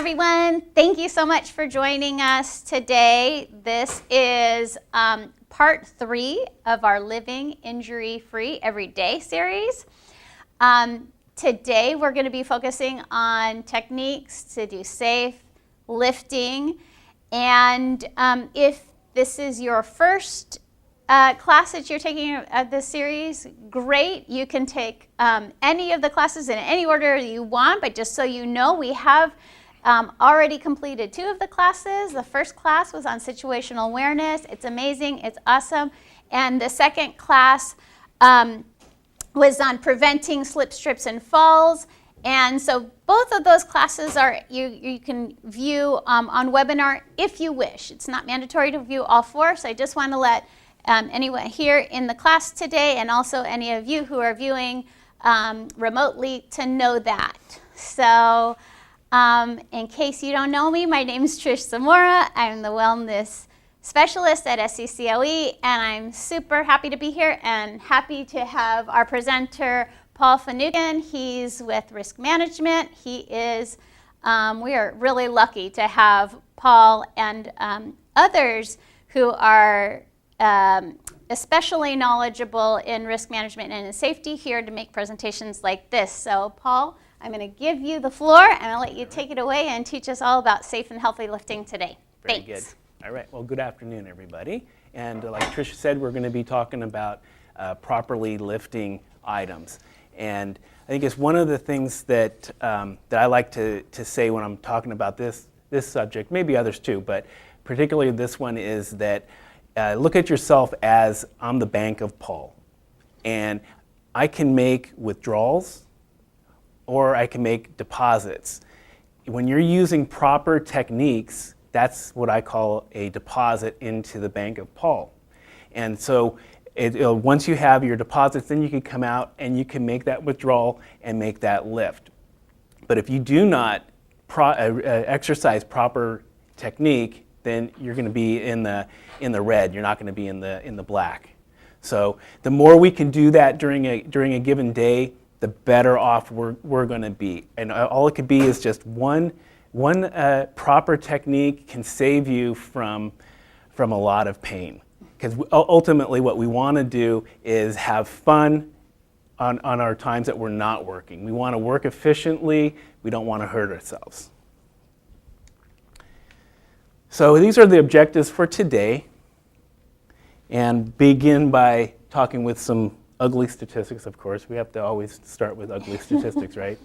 everyone. Thank you so much for joining us today. This is part 3 of our Living Injury-Free Everyday series. Today we're going to be focusing on techniques to do safe lifting. And if this is your first class that you're taking of this series, great. You can take any of the classes in any order you want, but just so you know, we have already completed 2 of the classes. The first class was on situational awareness. It's amazing. It's awesome. And the second class was on preventing slips, trips, and falls. And so both of those classes are you can view on webinar if you wish. It's not mandatory to view all 4, so I just want to let anyone here in the class today and also any of you who are viewing remotely to know that. So in case you don't know me, my name is Trish Zamora. I'm the wellness specialist at SCCOE, and I'm super happy to be here and happy to have our presenter, Paul Finucane. He's with Risk Management. He is, we are really lucky to have Paul and others who are especially knowledgeable in risk management and in safety here to make presentations like this. So Paul, I'm going to give you the floor and I'll let you take it away and teach us all about safe and healthy lifting today. Very Thanks. Good. All right. Well, good afternoon, everybody. And like Tricia said, we're going to be talking about properly lifting items. And I think it's one of the things that that I like to say when I'm talking about this subject, maybe others too, but particularly this one is that look at yourself as I'm the bank of Paul. And I can make withdrawals or I can make deposits. When you're using proper techniques, that's what I call a deposit into the bank of Paul. And so once you have your deposits, then you can come out and you can make that withdrawal and make that lift. But if you do not exercise proper technique, then you're going to be in the red. You're not going to be in the black. So the more we can do that during a given day, the better off we're going to be. And all it could be is just one proper technique can save you from a lot of pain. Because ultimately what we want to do is have fun on our times that we're not working. We want to work efficiently. We don't want to hurt ourselves. So these are the objectives for today. And begin by talking with some ugly statistics, of course. We have to always start with ugly statistics, right?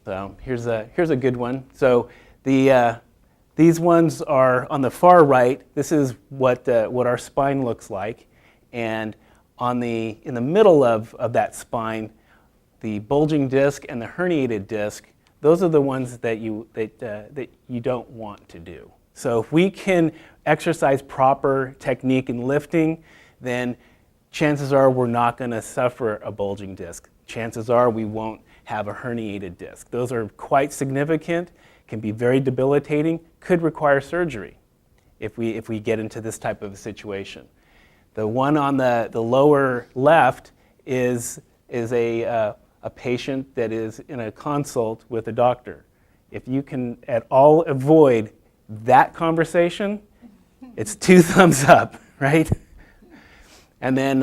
So here's a good one. So these ones are on the far right. This is what our spine looks like, and in the middle of that spine, the bulging disc and the herniated disc. Those are the ones that you don't want to do. So if we can exercise proper technique in lifting, then chances are we're not going to suffer a bulging disc. Chances are we won't have a herniated disc. Those are quite significant, can be very debilitating, could require surgery if we get into this type of a situation. The one on the lower left is a patient that is in a consult with a doctor. If you can at all avoid that conversation, it's 2 thumbs up, right? And then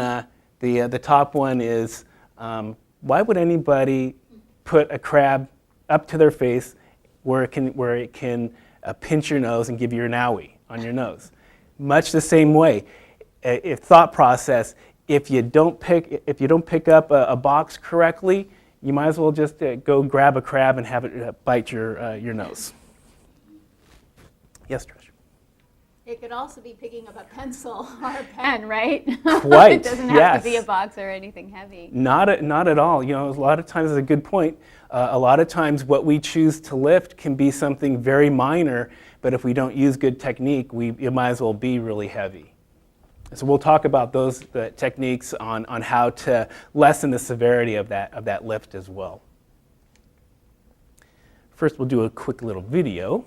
the top one is, why would anybody put a crab up to their face where it can pinch your nose and give you an owie on your nose? Much the same way. Thought process. If you don't pick up a box correctly, you might as well just go grab a crab and have it bite your nose. Yes, Trish. It could also be picking up a pencil or a pen, right? Quite. It doesn't have to be a box or anything heavy. Not at all. You know, a lot of times, it's a good point. A lot of times what we choose to lift can be something very minor, but if we don't use good technique, it might as well be really heavy. So we'll talk about the techniques on how to lessen the severity of that lift as well. First, we'll do a quick little video.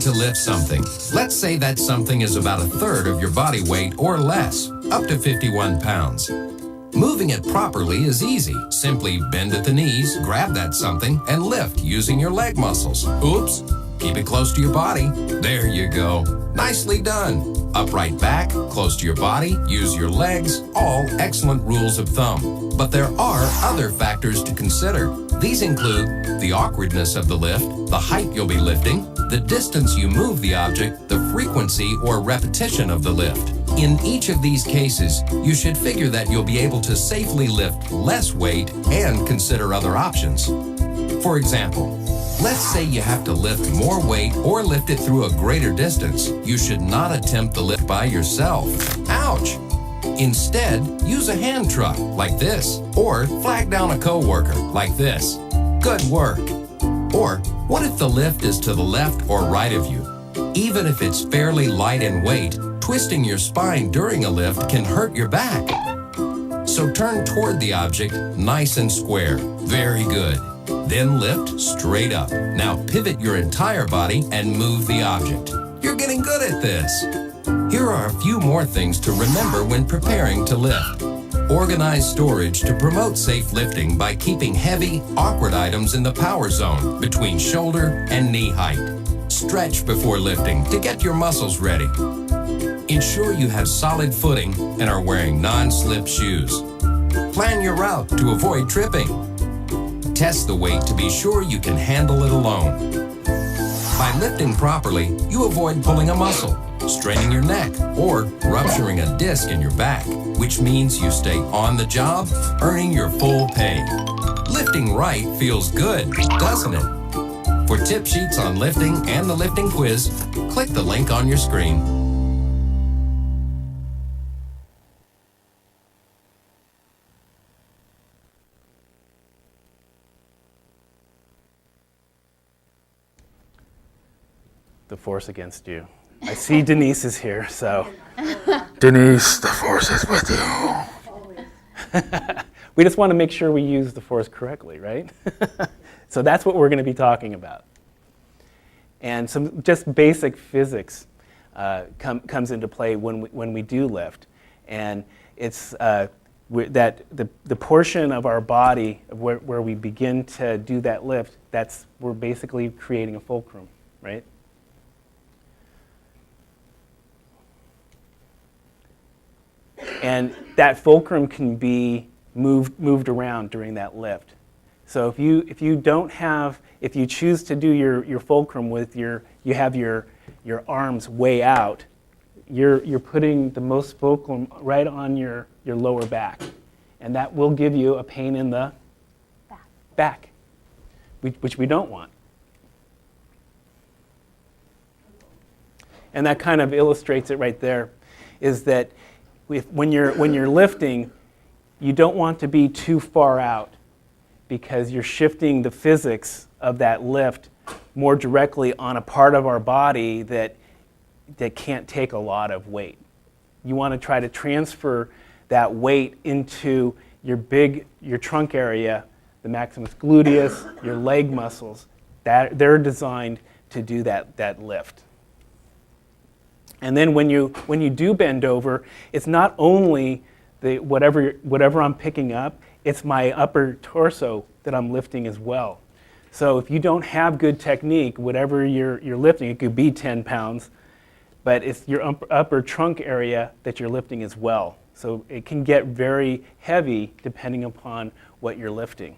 need to lift something. Let's say that something is about a third of your body weight or less, up to 51 pounds. Moving it properly is easy. Simply bend at the knees, grab that something, and lift using your leg muscles. Oops! Keep it close to your body. There you go. Nicely done. Upright back, close to your body, use your legs, all excellent rules of thumb. But there are other factors to consider. These include the awkwardness of the lift, the height you'll be lifting, the distance you move the object, the frequency or repetition of the lift. In each of these cases, you should figure that you'll be able to safely lift less weight and consider other options. For example, let's say you have to lift more weight or lift it through a greater distance. You should not attempt the lift by yourself. Ouch! Instead, use a hand truck like this, or flag down a coworker like this. Good work! Or what if the lift is to the left or right of you? Even if it's fairly light in weight, twisting your spine during a lift can hurt your back. So turn toward the object nice and square. Very good. Then lift straight up. Now pivot your entire body and move the object. You're getting good at this. Here are a few more things to remember when preparing to lift. Organize storage to promote safe lifting by keeping heavy, awkward items in the power zone between shoulder and knee height. Stretch before lifting to get your muscles ready. Ensure you have solid footing and are wearing non-slip shoes. Plan your route to avoid tripping. Test the weight to be sure you can handle it alone. By lifting properly, you avoid pulling a muscle, straining your neck, or rupturing a disc in your back, which means you stay on the job, earning your full pay. Lifting right feels good, doesn't it? For tip sheets on lifting and the lifting quiz, click the link on your screen. The force against you. I see Denise is here, so. Denise, the force is with you. We just want to make sure we use the force correctly, right? So that's what we're going to be talking about. And some just basic physics comes into play when we do lift. And it's that the portion of our body where we begin to do that lift, we're basically creating a fulcrum, right? And that fulcrum can be moved around during that lift. So if you choose to do your fulcrum with you have your arms way out, you're putting the most fulcrum right on your lower back, and that will give you a pain in the back, which we don't want. And that kind of illustrates it right there, is that when you're lifting, you don't want to be too far out because you're shifting the physics of that lift more directly on a part of our body that can't take a lot of weight. You want to try to transfer that weight into your trunk area, the maximus gluteus, your leg muscles. They're designed to do that lift. And then when you do bend over, it's not only whatever I'm picking up, it's my upper torso that I'm lifting as well. So if you don't have good technique, whatever you're lifting, it could be 10 pounds, but it's your upper trunk area that you're lifting as well. So it can get very heavy depending upon what you're lifting.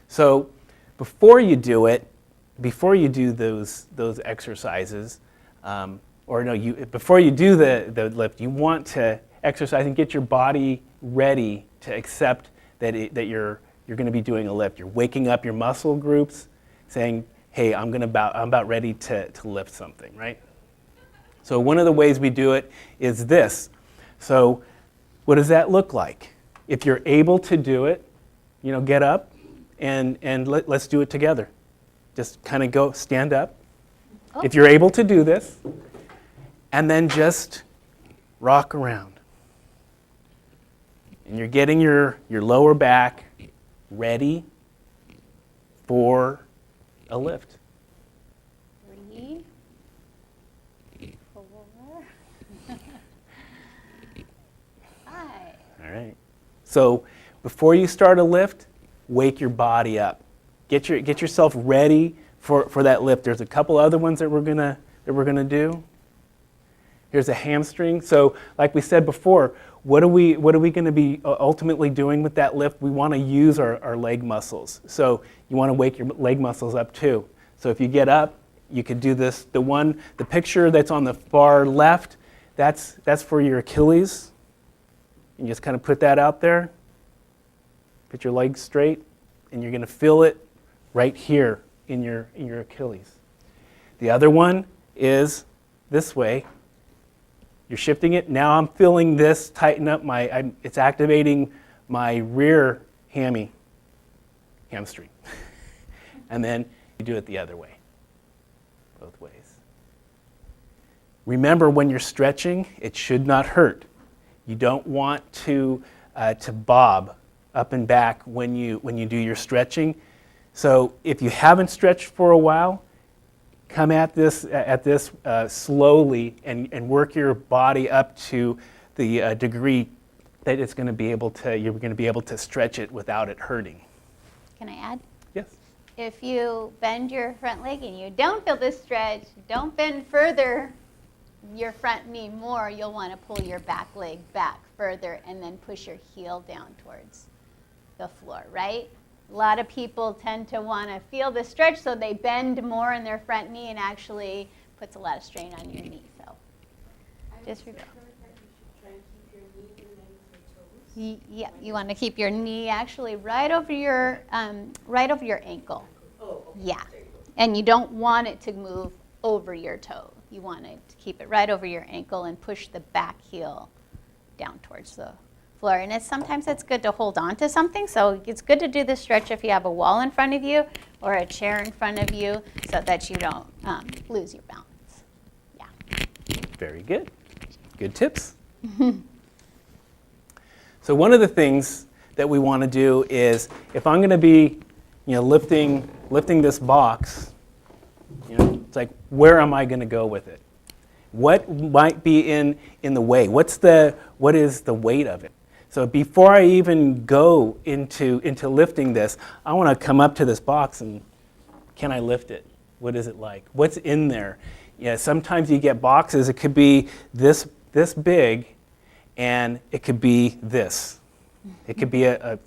So before you do those exercises, before you do the lift, you want to exercise and get your body ready to accept that you're going to be doing a lift. You're waking up your muscle groups, saying, "Hey, I'm about ready to lift something," right? So one of the ways we do it is this. So what does that look like? If you're able to do it, get up and let's do it together. Just kind of stand up. Oh. If you're able to do this, and then just rock around. And you're getting your lower back ready for a lift. 3, 4, 5. All right. So before you start a lift, wake your body up. Get yourself ready for that lift. There's a couple other ones that we're gonna do. Here's a hamstring. So like we said before, what are we going to be ultimately doing with that lift? We want to use our leg muscles. So you want to wake your leg muscles up too. So if you get up, you could do this. The picture that's on the far left, that's for your Achilles. You just kind of put that out there. Put your legs straight, and you're going to feel it right here in your Achilles. The other one is this way. You're shifting it. Now I'm feeling this tighten up it's activating my rear hamstring. And then you do it the other way, both ways. Remember, when you're stretching, it should not hurt. You don't want to bob up and back when you do your stretching. So if you haven't stretched for a while, come at this slowly and work your body up to the degree that you're going to be able to stretch it without it hurting. Can I add? Yes. If you bend your front leg and you don't feel this stretch, don't bend further your front knee more, you'll want to pull your back leg back further and then push your heel down towards the floor, right? A lot of people tend to want to feel the stretch, so they bend more in their front knee and actually puts a lot of strain on your knee. So just remember. Yeah, you want to keep your knee actually right over your ankle. Oh, okay. Yeah, and you don't want it to move over your toe. You want it to keep it right over your ankle and push the back heel down towards the floor. And sometimes it's good to hold on to something, so it's good to do this stretch if you have a wall in front of you or a chair in front of you so that you don't lose your balance. Yeah. Very good. Good tips. So one of the things that we want to do is, if I'm going to be lifting this box, it's like, where am I going to go with it? What might be in the way? What is the weight of it? So before I even go into lifting this, I want to come up to this box and, can I lift it? What is it like? What's in there? Yeah, sometimes you get boxes, it could be this big, and it could be this. It could be a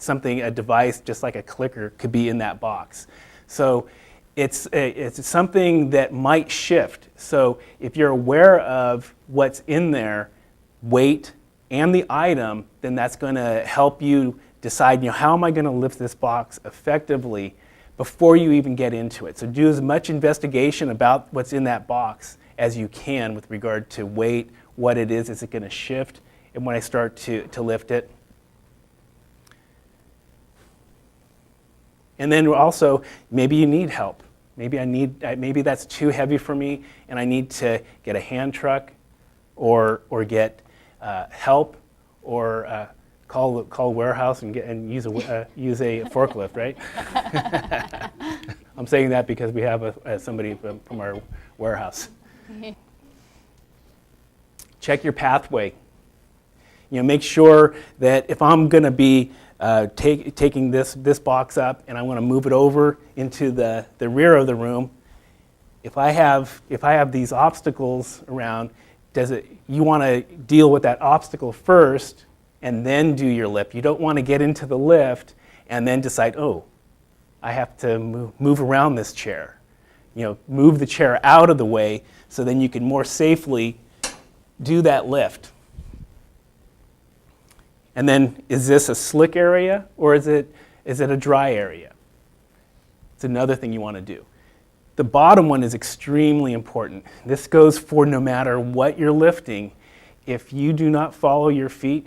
device just like a clicker could be in that box. So it's something that might shift. So if you're aware of what's in there, weight and the item, then that's going to help you decide, how am I going to lift this box effectively before you even get into it. So do as much investigation about what's in that box as you can with regard to weight, what it is it going to shift, and when I start to lift it. And then also, maybe you need help. Maybe that's too heavy for me, and I need to get a hand truck, or get help, or call warehouse and use a forklift, right? I'm saying that because we have somebody from our warehouse. Check your pathway. Make sure that if I'm going to be taking this box up and I want to move it over into the rear of the room, if I have these obstacles around, you want to deal with that obstacle first and then do your lift. You don't want to get into the lift and then decide, I have to move around this chair. Move the chair out of the way so then you can more safely do that lift. And then, is this a slick area or is it a dry area? It's another thing you want to do. The bottom one is extremely important. This goes for no matter what you're lifting. If you do not follow your feet,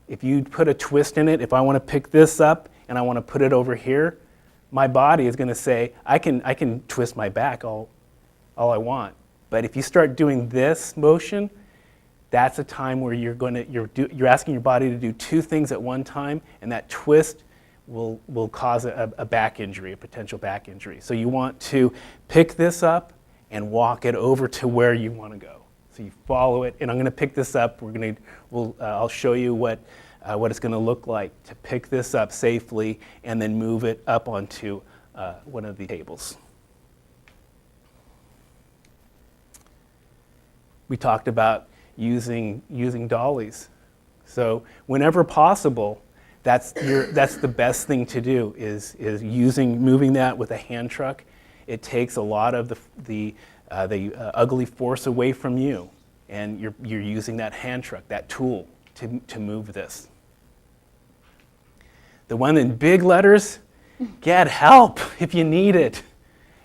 if you put a twist in it, if I want to pick this up and I want to put it over here, my body is going to say, I can twist my back all I want. But if you start doing this motion, that's a time where you're asking your body to do two things at one time, and that twist will cause a back injury, a potential back injury. So you want to pick this up and walk it over to where you want to go. So you follow it, and I'm going to pick this up. I'll show you what it's going to look like to pick this up safely and then move it up onto one of the tables. We talked about using dollies. So whenever possible, that's the best thing to do is moving that with a hand truck. It takes a lot of the ugly force away from you, and you're using that hand truck, that tool, to move this. The one in big letters, get help if you need it.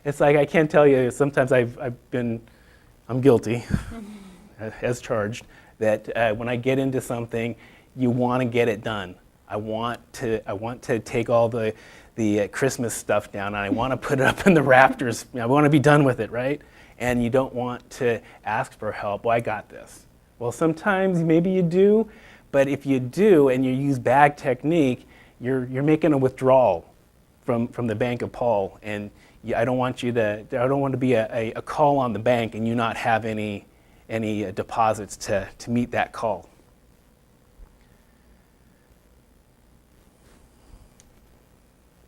It's like, I can't tell you, sometimes I'm guilty, as charged, that when I get into something, you want to get it done. I want to take all the Christmas stuff down, and I want to put it up in the rafters. I want to be done with it, right? And you don't want to ask for help. Well, I got this. Well, sometimes maybe you do, but if you do and you use bag technique, you're making a withdrawal from the Bank of Paul, and I don't want to be a call on the bank and you not have any deposits to meet that call.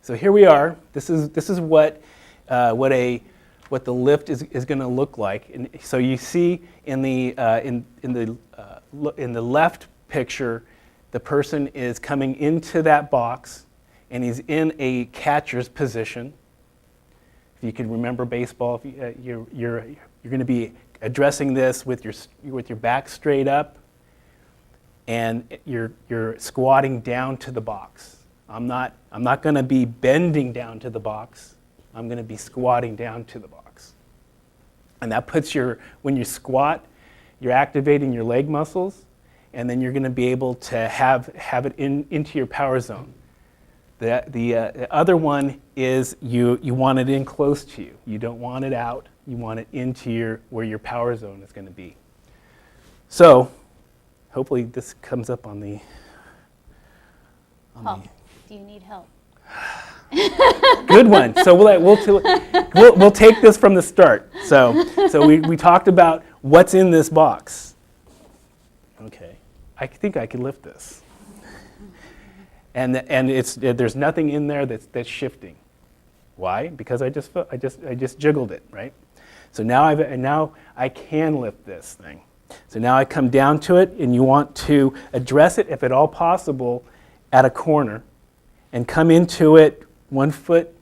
So here we are. This is what the lift is going to look like. And so you see in the left picture, the person is coming into that box, and he's in a catcher's position. If you can remember baseball, if you're going to be addressing this with your back straight up, and you're squatting down to the box. I'm not going to be bending down to the box. I'm going to be squatting down to the box. And that puts when you squat, you're activating your leg muscles, and then you're going to be able to have it into your power zone. The other one is you want it in close to you. You don't want it out. You want it into where your power zone is going to be. So, hopefully this comes up on the. Paul, do you need help? Good one. So we'll take this from the start. So we talked about what's in this box. Okay, I think I can lift this. And there's nothing in there that's shifting. Why? Because I just jiggled it, right? So now I can lift this thing. So now I come down to it, and you want to address it, if at all possible, at a corner, and come into it 1 foot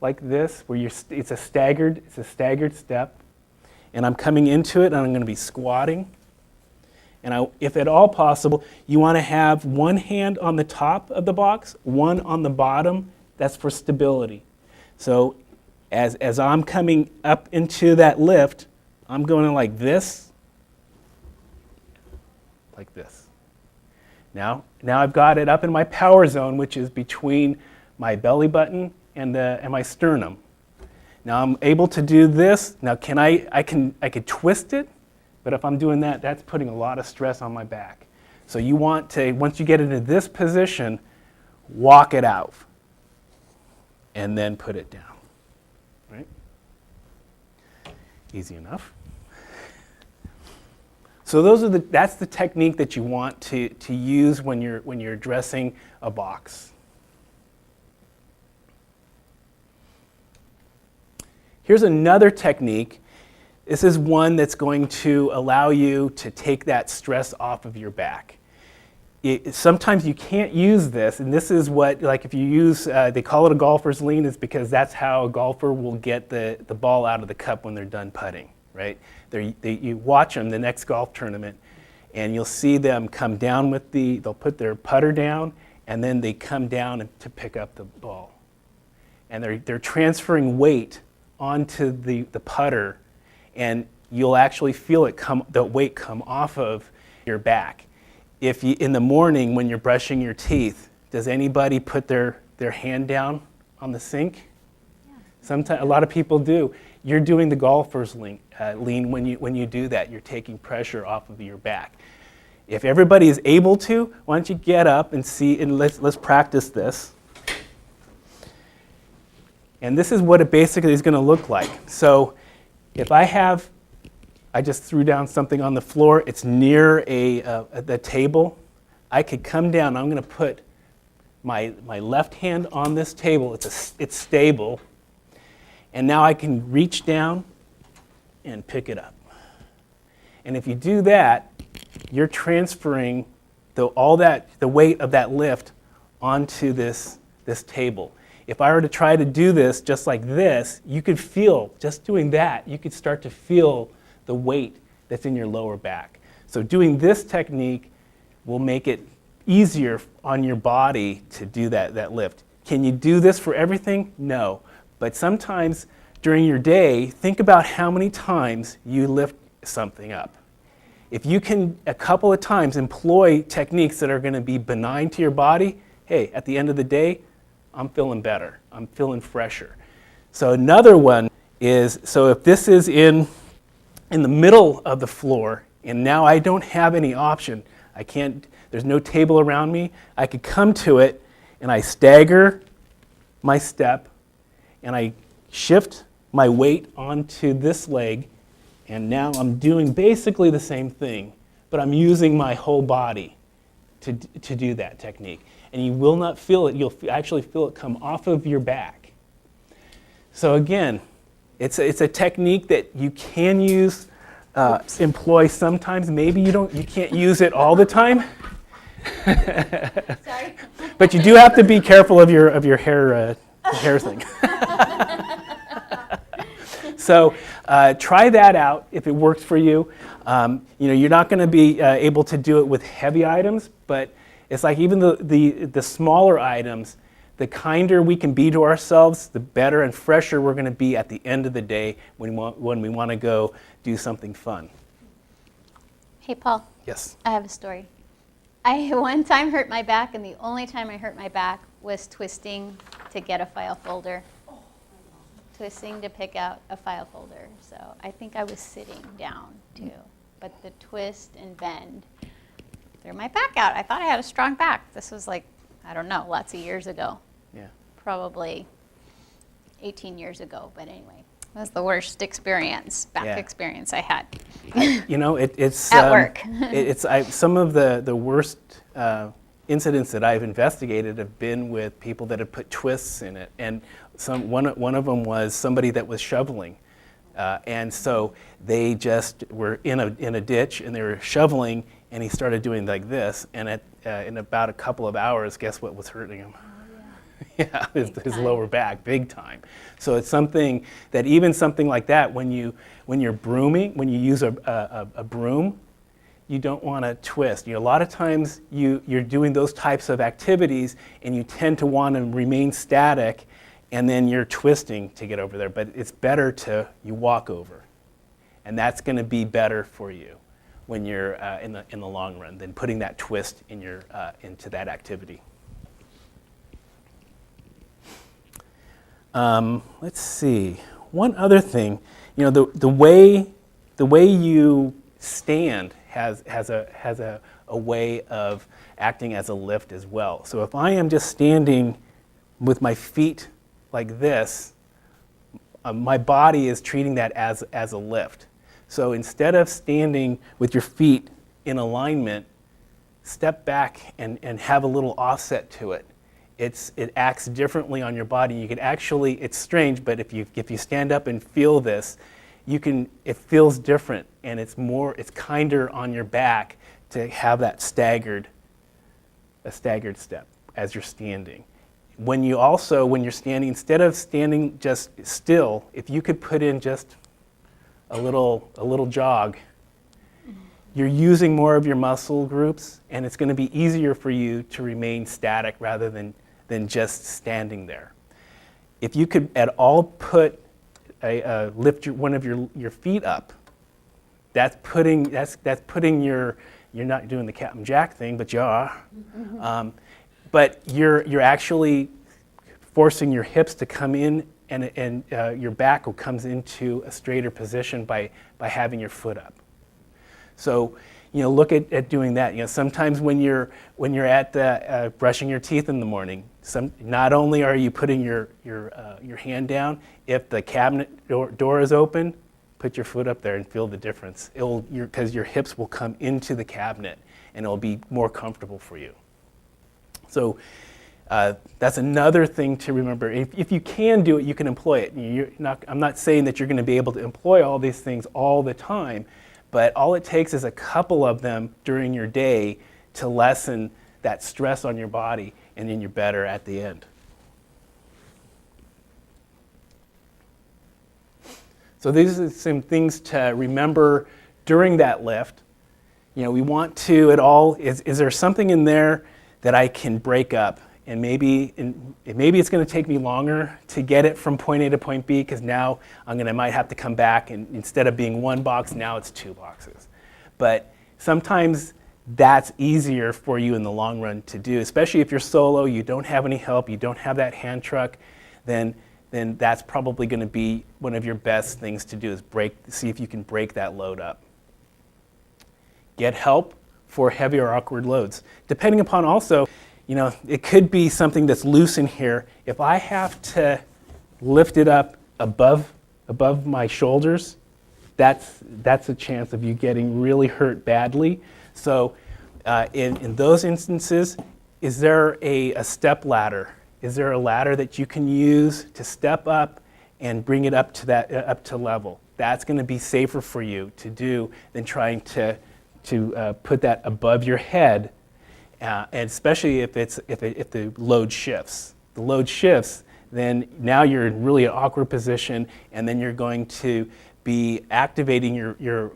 like this, where it's a staggered step, and I'm coming into it, and I'm going to be squatting. And if at all possible, you want to have one hand on the top of the box, one on the bottom. That's for stability. So as I'm coming up into that lift, I'm going like this. Now I've got it up in my power zone, which is between my belly button and my sternum. Now I'm able to do this. Now I could twist it. But if I'm doing that, that's putting a lot of stress on my back. So you want to, once you get into this position, walk it out and then put it down. Right? Easy enough. So that's the technique that you want to use when you're addressing a box. Here's another technique. This is one that's going to allow you to take that stress off of your back. Sometimes you can't use this, and this is what, like if you use, they call it a golfer's lean, is because that's how a golfer will get the ball out of the cup when they're done putting, right? You watch them the next golf tournament, and you'll see them come down they'll put their putter down, and then they come down to pick up the ball. And they're transferring weight onto the putter, and you'll actually feel the weight come off of your back. If you, in the morning when you're brushing your teeth, does anybody put their hand down on the sink? Yeah. Sometimes a lot of people do. You're doing the golfer's lean when you do that. You're taking pressure off of your back. If everybody is able to, why don't you get up and see, and let's practice this. And this is what it basically is going to look like. So if I just threw down something on the floor, it's near the table, I could come down, I'm going to put my left hand on this table, it's stable, and now I can reach down and pick it up. And if you do that, you're transferring the weight of that lift onto this table. If I were to try to do this just like this, you could feel, just doing that, you could start to feel the weight that's in your lower back. So doing this technique will make it easier on your body to do that lift. Can you do this for everything? No. But sometimes during your day, think about how many times you lift something up. If you can a couple of times employ techniques that are going to be benign to your body, hey, at the end of the day, I'm feeling better. I'm feeling fresher. So another one is, so if this is in the middle of the floor, and now I don't have any option, there's no table around me, I could come to it, and I stagger my step, and I shift my weight onto this leg, and now I'm doing basically the same thing, but I'm using my whole body to do that technique. And you will not feel it, you'll actually feel it come off of your back. So again, it's a technique that you can use, employ sometimes. Maybe you can't use it all the time. Sorry. But you do have to be careful of your hair thing. So try that out if it works for you. You're not going to be able to do it with heavy items, but it's like even the smaller items, the kinder we can be to ourselves, the better and fresher we're going to be at the end of the day when we want to go do something fun. Hey, Paul. Yes. I have a story. I one time hurt my back, and the only time I hurt my back was twisting to get a file folder. Twisting to pick out a file folder. So I think I was sitting down too. But the twist and bend threw my back out. I thought I had a strong back. This was like, I don't know, lots of years ago. Yeah. Probably 18 years ago. But anyway, that was the worst experience, back experience I had. It's at work. Some of the worst incidents that I've investigated have been with people that have put twists in it, and one of them was somebody that was shoveling, and so they just were in a ditch and they were shoveling, and he started doing like this, and in about a couple of hours, guess what was hurting him? Yeah, his lower back, big time. So it's something that even something like that, when you're brooming, when you use a broom, you don't want to twist. A lot of times you're doing those types of activities and you tend to want to remain static, and then you're twisting to get over there. But it's better you walk over, and that's going to be better for you when you're in the long run than putting that twist into that activity. Let's see. One other thing, the way you stand has a way of acting as a lift as well. So if I am just standing with my feet like this, my body is treating that as a lift. So instead of standing with your feet in alignment, step back and have a little offset to it. It acts differently on your body. You can actually, it's strange, but if you stand up and feel this, it feels different, and it's kinder on your back to have that staggered step as you're standing. When you're standing, instead of standing just still, if you could put in just a little jog, you're using more of your muscle groups, and it's going to be easier for you to remain static rather than just standing there. If you could at all lift one of your feet up, that's putting you're not doing the Captain Jack thing, but you are. But you're actually forcing your hips to come in, and your back comes into a straighter position by having your foot up. So look at doing that. Sometimes when you're at brushing your teeth in the morning, not only are you putting your hand down, if the cabinet door is open, put your foot up there and feel the difference. Because your hips will come into the cabinet and it'll be more comfortable for you. So that's another thing to remember. If you can do it, you can employ it. I'm not saying that you're going to be able to employ all these things all the time, but all it takes is a couple of them during your day to lessen that stress on your body, and then you're better at the end. So these are some things to remember during that lift. We want to is there something in there that I can break up? And maybe it's going to take me longer to get it from point A to point B, because now might have to come back, and instead of being one box, now it's 2 boxes. But sometimes that's easier for you in the long run to do, especially if you're solo, you don't have any help, you don't have that hand truck, then that's probably going to be one of your best things to do, is see if you can break that load up. Get help for heavy or awkward loads. Depending upon also, it could be something that's loose in here. If I have to lift it up above my shoulders, that's a chance of you getting really hurt badly. So in those instances, is there a step ladder? Is there a ladder that you can use to step up and bring it up to level? That's going to be safer for you to do than trying to put that above your head. And especially if the load shifts. The load shifts, then now you're in really an awkward position, and then you're going to be activating your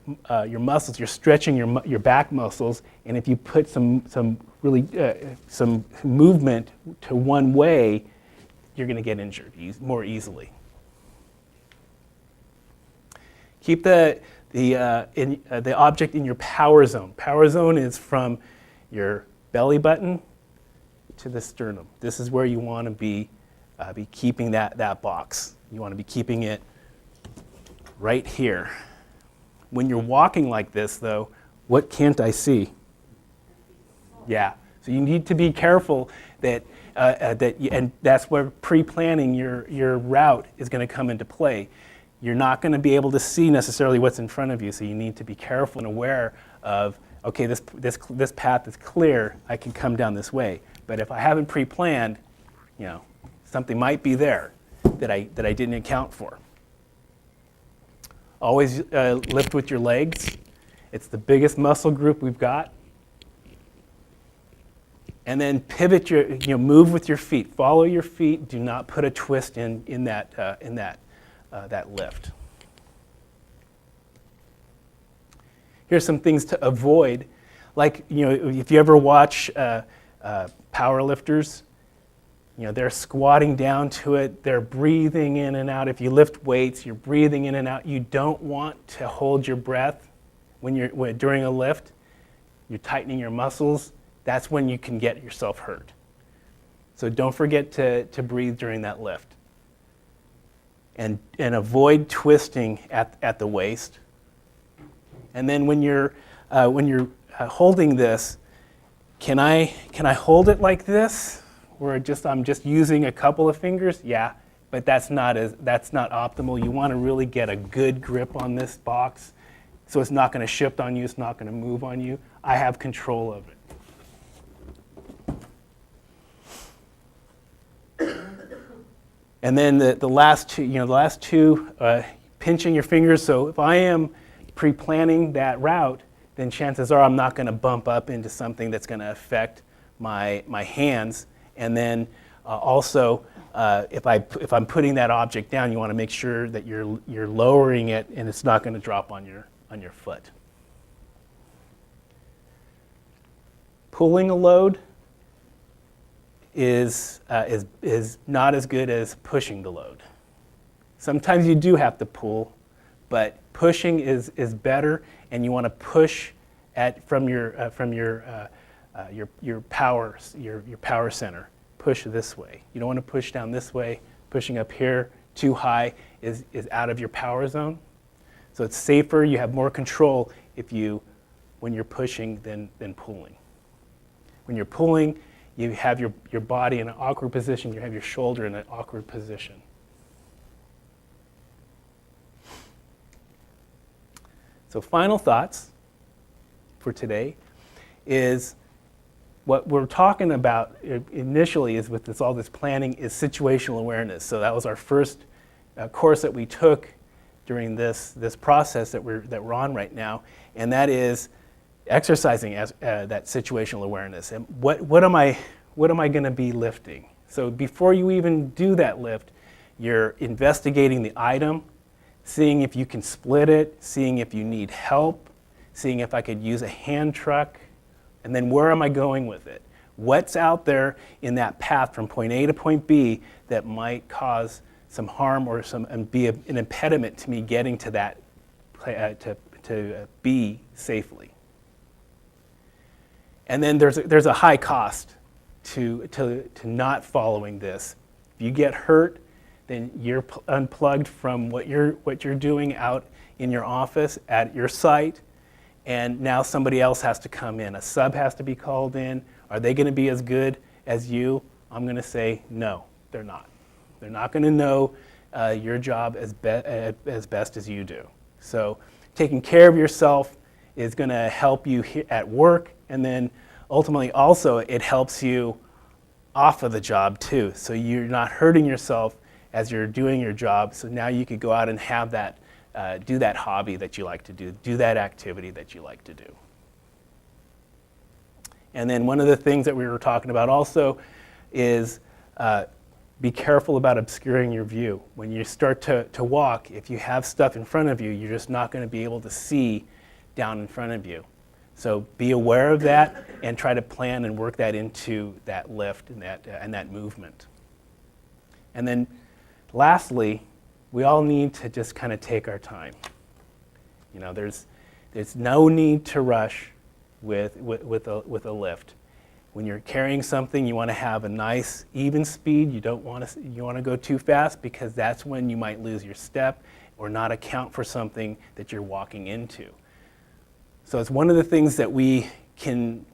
muscles. You're stretching your back muscles, and if you put some movement to one way, you're going to get injured more easily. Keep the object in your power zone. Power zone is from your belly button to the sternum. This is where you want to be keeping that box. You want to be keeping it right here. When you're walking like this, though, what can't I see? Yeah. So you need to be careful and that's where pre-planning your route is going to come into play. You're not going to be able to see necessarily what's in front of you, so you need to be careful and aware of, okay, this path is clear, I can come down this way. But if I haven't pre-planned, something might be there that I didn't account for. Always lift with your legs. It's the biggest muscle group we've got. And then pivot move with your feet. Follow your feet. Do not put a twist in that lift. Here's some things to avoid. Like, if you ever watch power lifters, they're squatting down to it, they're breathing in and out. If you lift weights, you're breathing in and out. You don't want to hold your breath during a lift. You're tightening your muscles. That's when you can get yourself hurt. So don't forget to breathe during that lift. And avoid twisting at the waist. And then when you're holding this, can I hold it like this, where I'm just using a couple of fingers? Yeah, but that's not optimal. You want to really get a good grip on this box, so it's not going to shift on you. It's not going to move on you. I have control of it. And then the last two, pinching your fingers. So if I am pre-planning that route, then chances are I'm not going to bump up into something that's going to affect my hands. And then also, if I'm putting that object down, you want to make sure that you're lowering it and it's not going to drop on your foot. Pulling a load is not as good as pushing the load. Sometimes you do have to pull, but pushing is better, and you want to push from your power center. Push this way. You don't want to push down this way. Pushing up here too high is out of your power zone. So it's safer. You have more control when when you're pushing than pulling. When you're pulling, you have your body in an awkward position, you have your shoulder in an awkward position. So final thoughts for today is what we're talking about initially is with all this planning is situational awareness. So that was our first course that we took during this process that we're on right now, and that is exercising as that situational awareness. And what am I going to be lifting? So before you even do that lift, you're investigating the item, seeing if you can split it, seeing if you need help, seeing if I could use a hand truck, and then where am I going with it? What's out there in that path from point A to point B that might cause some harm or and be an impediment to me getting to that to B safely? And then there's a high cost to not following this. If you get hurt, then you're unplugged from what you're doing out in your office at your site, and now somebody else has to come in. A sub has to be called in. Are they going to be as good as you? I'm going to say no, they're not. They're not going to know your job as best as you do. So taking care of yourself is going to help you at work, and then ultimately also it helps you off of the job too. So you're not hurting yourself as you're doing your job. So now you could go out and have that, do that hobby that you like to do that activity that you like to do. And then one of the things that we were talking about also is be careful about obscuring your view. When you start to walk, if you have stuff in front of you, you're just not going to be able to see down in front of you. So be aware of that and try to plan and work that into that lift and that movement. And then lastly, we all need to just kind of take our time. You know, there's no need to rush with a lift. When you're carrying something, you want to have a nice even speed. You want to go too fast, because that's when you might lose your step or not account for something that you're walking into. So it's one of the things that we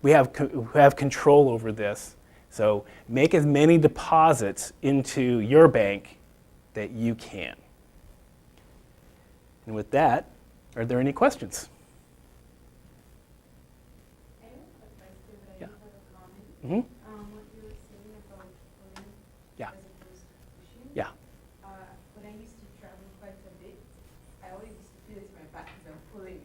have control over this. So make as many deposits into your bank that you can. And with that, are there any questions? Yeah. Mm-hmm. What you were saying about pulling Yeah. as opposed to pushing. Yeah. When I used to travel quite a bit, I always used to feel it in my back as I'm pulling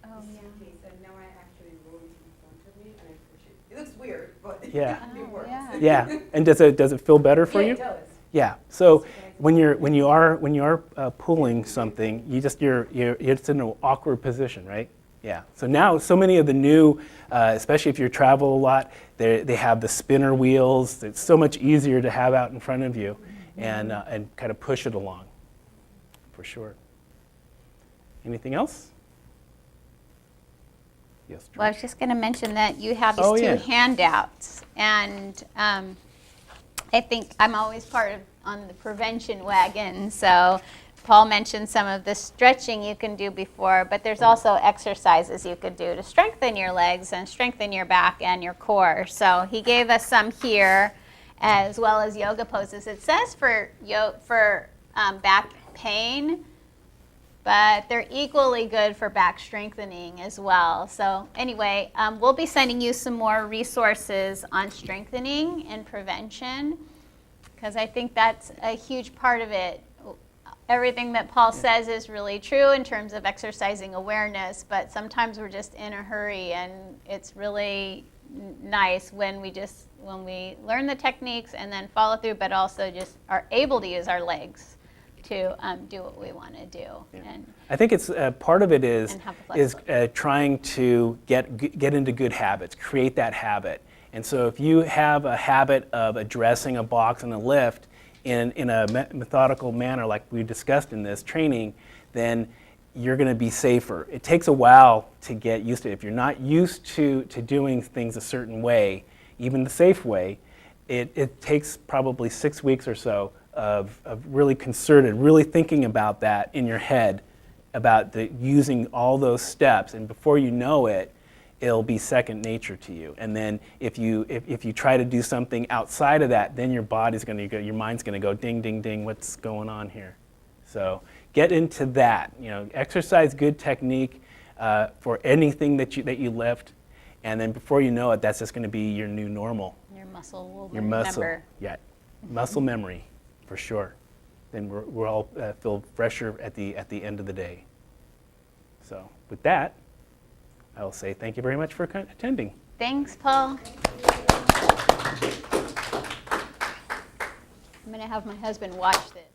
Oh, the yeah. suitcase, and now I actually roll it in front of me and I push it. It looks weird, but Yeah. it works. Yeah. And does it feel better for Yeah, you? it does. Yeah. So when you are pulling something, it's in an awkward position, right? Yeah. So now, so many of the new, especially if you travel a lot, they have the spinner wheels. It's so much easier to have out in front of you, and kind of push it along, for sure. Anything else? Yes. Well, I was just going to mention that you have these Oh, two yeah. handouts, and I think I'm always on the prevention wagon. So Paul mentioned some of the stretching you can do before, but there's also exercises you could do to strengthen your legs and strengthen your back and your core. So he gave us some here, as well as yoga poses. It says for back pain, but they're equally good for back strengthening as well. So anyway, we'll be sending you some more resources on strengthening and prevention, because I think that's a huge part of it. Everything that Paul says is really true in terms of exercising awareness, but sometimes we're just in a hurry, and it's really nice when we learn the techniques and then follow through, but also just are able to use our legs to do what we want to do. Yeah. And I think it's part of it is And have the trying to get into good habits, create that habit. And so if you have a habit of addressing a box and a lift in a methodical manner, like we discussed in this training, then you're going to be safer. It takes a while to get used to it. If you're not used to doing things a certain way, even the safe way, it takes probably 6 weeks or so of really concerted, really thinking about that in your head, about using all those steps. And before you know it, it'll be second nature to you. And then if you try to do something outside of that, then your body's going to go, your mind's going to go ding, ding, ding, what's going on here? So get into that. Exercise good technique for anything that you lift, and then before you know it, that's just going to be your new normal. Your muscle will Your remember. muscle, yeah, muscle memory for sure. Then we're all feel fresher at the end of the day. So with that, I will say thank you very much for attending. Thanks, Paul. I'm going to have my husband watch this.